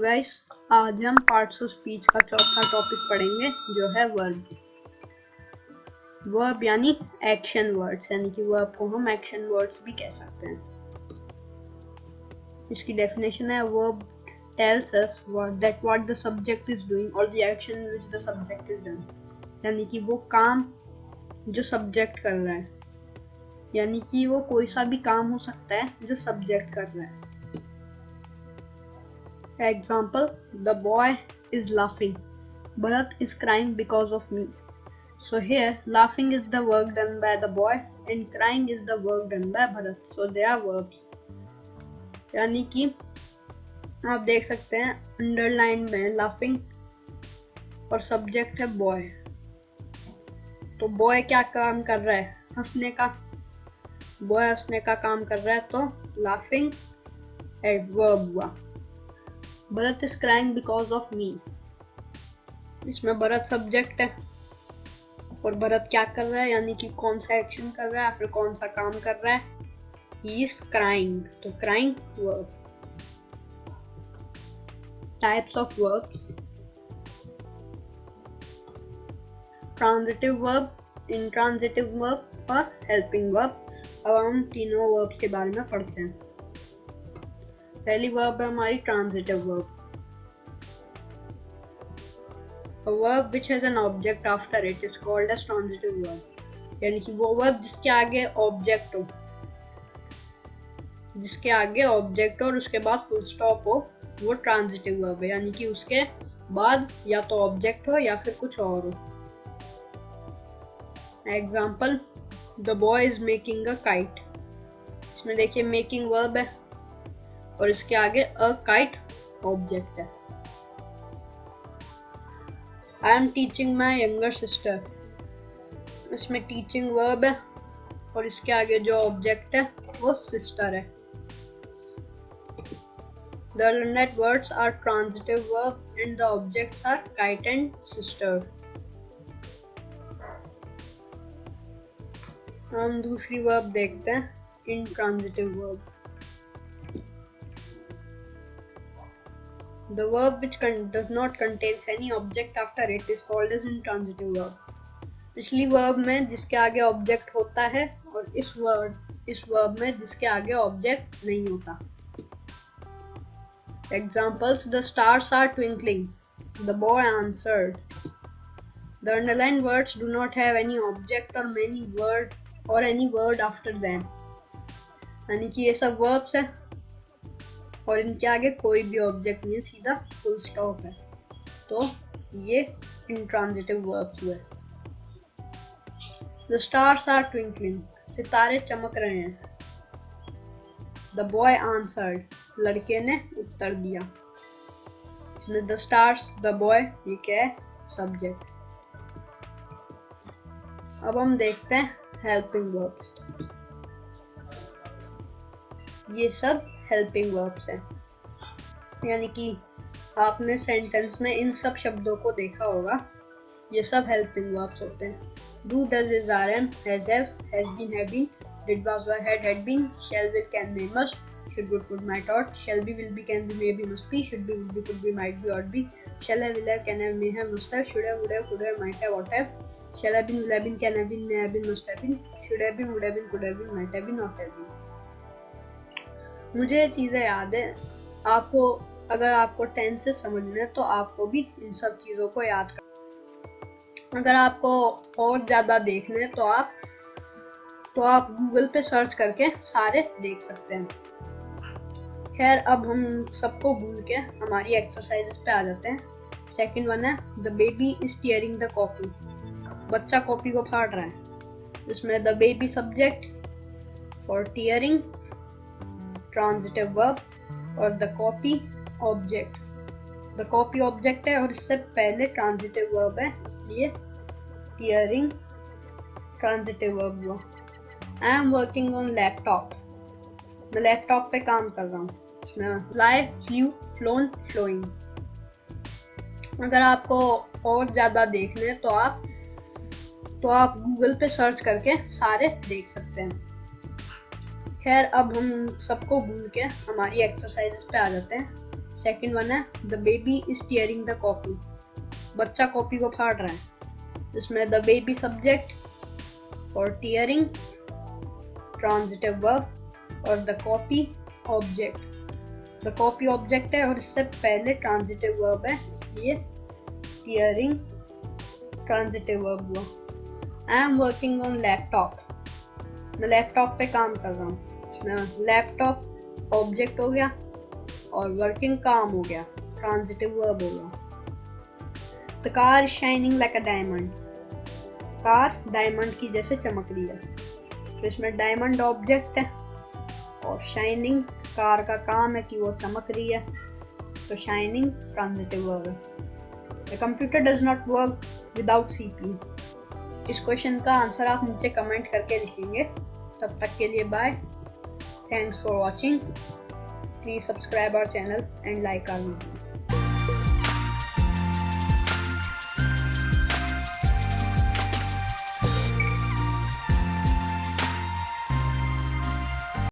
Guys, आज हम parts of speech का चौथा टॉपिक पढ़ेंगे जो है वर्ब। वर्ब यानी एक्शन वर्ड्स, यानी कि वर्ब को हम एक्शन वर्ड्स भी कह सकते हैं। इसकी डेफिनेशन है verb tells us what the subject is doing or the action which the subject is doing, यानी कि वो काम जो सब्जेक्ट कर रहा है, यानी कि वो कोई सा भी काम हो सकता है जो सब्जेक्ट कर रहा है। Example: the boy is laughing. Bharat is crying because of me. So here, laughing is the work done by the boy and crying is the work done by Bharat. So they are verbs. यानी कि आप देख सकते हैं underline में laughing और subject है boy. तो boy क्या काम कर रहा है? हंसने का. boy हंसने का काम कर रहा है, तो laughing एडवर्ब हुआ. Bharat is crying because of me. इसमें भरत सब्जेक्ट है और भरत क्या कर रहा है, यानी कि कौन सा एक्शन कर रहा है, फिर कौन सा काम कर रहा है. ही इज क्राइंग, तो crying verb. Types of verbs: transitive verb, intransitive verb और हेल्पिंग वर्ब. अब हम तीनों वर्ब्स के बारे में पढ़ते हैं. पहली वर्ब है हमारी transitive verb. A verb which has an object after it is called as transitive verb. यानी कि वो वर्ब जिसके आगे ऑब्जेक्ट हो, और उसके बाद फुल स्टॉप हो, वो ट्रांजिटिव वर्ब है. यानी कि उसके बाद या तो ऑब्जेक्ट हो या फिर कुछ और हो. Example: the boy is making a kite. इसमें देखिए मेकिंग वर्ब है और इसके आगे अ काइट ऑब्जेक्ट है. I am teaching my younger sister. इसमें टीचिंग वर्ब है और इसके आगे जो ऑब्जेक्ट है वो सिस्टर है. The learned words are transitive verb and the objects are kite and sister. हम दूसरी वर्ब देखते हैं, intransitive verb. The verb which does not contains any object after it is called as intransitive verb. पिछली verb में जिसके आगे object होता है और इस वर्ब में जिसके आगे ऑब्जेक्ट नहीं होता. Examples: the stars are twinkling. The boy answered. The underlined words do not have any object or any word after them. यानी कि ये सब verbs है और इनके आगे कोई भी ऑब्जेक्ट नहीं है, सीधा फुल स्टॉप है. तो ये इंट्रांजिटिव वर्ब्स हुए. The stars are twinkling. सितारे चमक रहे हैं. The boy answered. लड़के ने उत्तर दिया. इसमें the stars, the boy, ये क्या है? सब्जेक्ट. अब हम देखते हैं हेल्पिंग वर्ब्स. ये सब हेल्पिंग वर्ब्स हैं. यानी कि आपने सेंटेंस में इन सब शब्दों को देखा होगा. ये सब हेल्पिंग वर्ब्स होते हैं. Do, does, is, are, am, has, have, has been, have been, did, was, were, had been, shall, will, can, may, must, should, would, could, might, ought, shall be, will be, can be, may be, must be, should be, would be, could be, might be, ought be, shall have, will have, can have, may have, must have, should have, would have, could have, might have, ought have, shall have been, will have been, can have been, may have been, must have been, should have been, would have been, could have been, might have been, ought have been. मुझे ये चीज़ें याद है. आपको अगर आपको tenses समझना है तो आपको भी इन सब चीज़ों को याद कर. अगर आपको और ज़्यादा देखना है तो आप गूगल पे सर्च करके सारे देख सकते हैं. खैर, अब हम सबको भूल के हमारी एक्सरसाइजेस पे आ जाते हैं. सेकंड वन है the baby is tearing the copy. बच्चा कॉपी को फाड़ रहा है. इसमें द बेबी सब्जेक्ट और टीयरिंग ट्रांजिटिव वर्ब और the copy object. The copy object है और इससे पहले ट्रांजिटिव वर्ब है, इसलिए टीयरिंग ट्रांजिटिव वर्ब हुआ. I am working on laptop. मैं लैपटॉप पे काम कर रहा हूँ. इसमें फ्लाई, फ्लू, फ्लोन, फ्लोइंग. अगर आपको और ज़्यादा देखने हैं तो आप गूगल पे सर्च करके सारे देख सकते हैं. खैर, अब हम सबको भूल के हमारी एक्सरसाइजेस पे आ जाते हैं. सेकंड वन है the baby is tearing the copy, बच्चा कॉपी को फाड़ रहा है। इसमें द बेबी सब्जेक्ट और टीयरिंग ट्रांजिटिव वर्ब और the copy object. The copy object है और इससे पहले ट्रांजिटिव वर्ब है, इसलिए टीयरिंग ट्रांजिटिव वर्ब हुआ। I am working on laptop, मैं लैपटॉप पे काम कर रहा हूँ। इसमें लैपटॉप ऑब्जेक्ट हो गया और वर्किंग काम हो गया, ट्रांजिटिव वर्ब हो गया। The car is shining like a diamond, car diamond की जैसे चमक रही है। तो इसमें डायमंड ऑब्जेक्ट है और शाइनिंग कार का काम है कि वो चमक रही है, तो शाइनिंग ट्रांजिटिव वर्ब है। The computer does not work without CPU, इस क्वेश्चन का आंसर आप नीचे कमेंट करके लिखेंगे। तब तक के लिए bye, thanks for watching, please subscribe our channel and like our video.